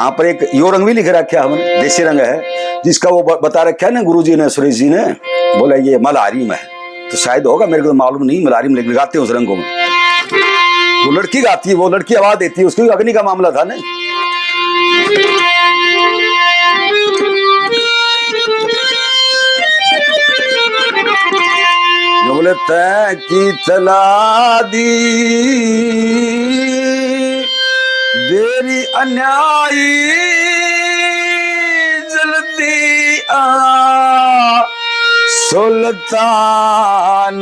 वहां पर एक यो रंग भी लिख रखा है हमने, देसी रंग है, जिसका वो बता रखा है ना गुरुजी ने, सुरेश जी ने बोला ये मल्हारी में है, तो शायद होगा, मेरे को तो मालूम नहीं, मल्हारी में लगाते हैं उस रंग को। वो लड़की गाती है, वो लड़की आवाज देती है, उसकी अग्नि का मामला था ना। बोले तै की तला दी देरी अन्यायी जल्दी आ सुल्तान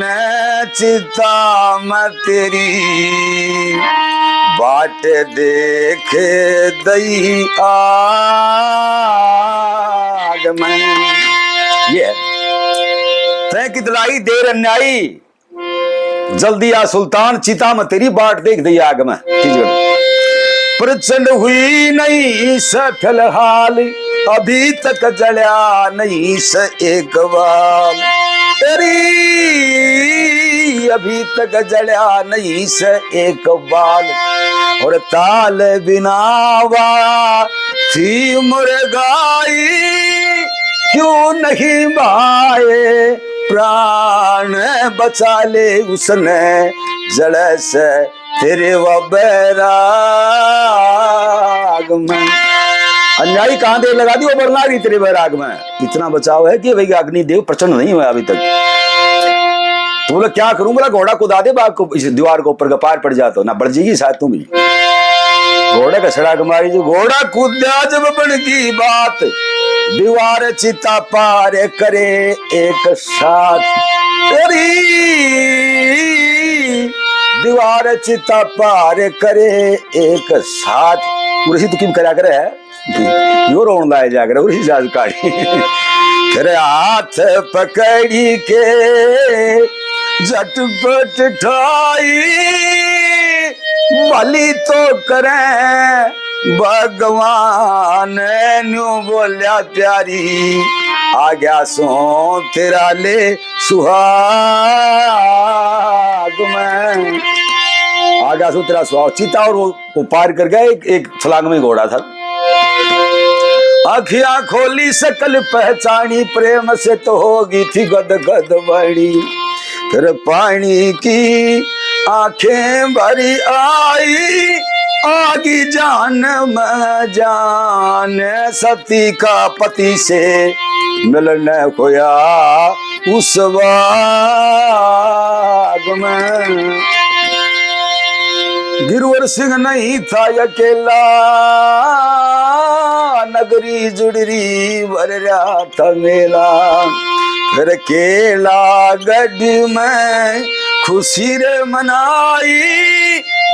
चिता मैं तेरी बाट देखे दई आग में। ये तै की तलाई देर अन्यायी जल्दी आ सुल्तान चिता में तेरी बाट देख दई आग में। प्रचंड हुई नहीं स फिलहाल अभी तक जल्या नहीं स एक बाल तेरी, अभी तक जल्या नहीं स एक बाल। और ताल बिनावा थी मुर्गाई क्यों नहीं भाए प्राण बचा ले उसने जड़ से तेरे वो बैराग में। अन्यायी कहां देर लगा दी, वो बरना रही तेरे बैराग में। इतना बचाव है कि भाई अग्निदेव प्रचंड नहीं हुआ अभी तक। तो बोला क्या करूं, बोला घोड़ा कुदा दे बाग को, इस दीवार को ऊपर का पार पड़ जाता ना, बढ़ जाएगी शायद तुम भी। घोड़े का सड़क मारी, जो घोड़ा कूदा जब बन की बात दीवार चिता पार करे एक साथ तेरी, दीवार चिता पार करे एक साथ। उसी तो किम करा करे है यो रोन लाए जाकर उसी जाज काढ़ी तेरे हाथ पकड़ी के झटपट ठाई भली तो करे भगवान न्यू बोलिया प्यारी आ गया सो तेरा ले सुहाग में, आ गया सो तेरा सुहाग। चीता और वो पार कर गया, एक छलांग में घोड़ा था। अखियां खोली सकल पहचानी प्रेम से तो होगी थी गद गद बड़ी, फिर पानी की आंखें भरी आई आगी जान में जान, सती का पति से मिलने खोया उस बाग में। गिरवर सिंह नहीं था अकेला नगरी जुड़री भर रहा था मेला, फिर केला गड्ढी में खुशी रे मनाई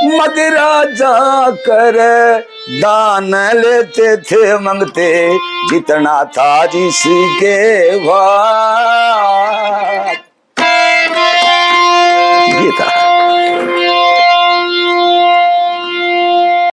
मदिरा जाकर दान लेते थे मंगते जितना था जिसके भाग। ये था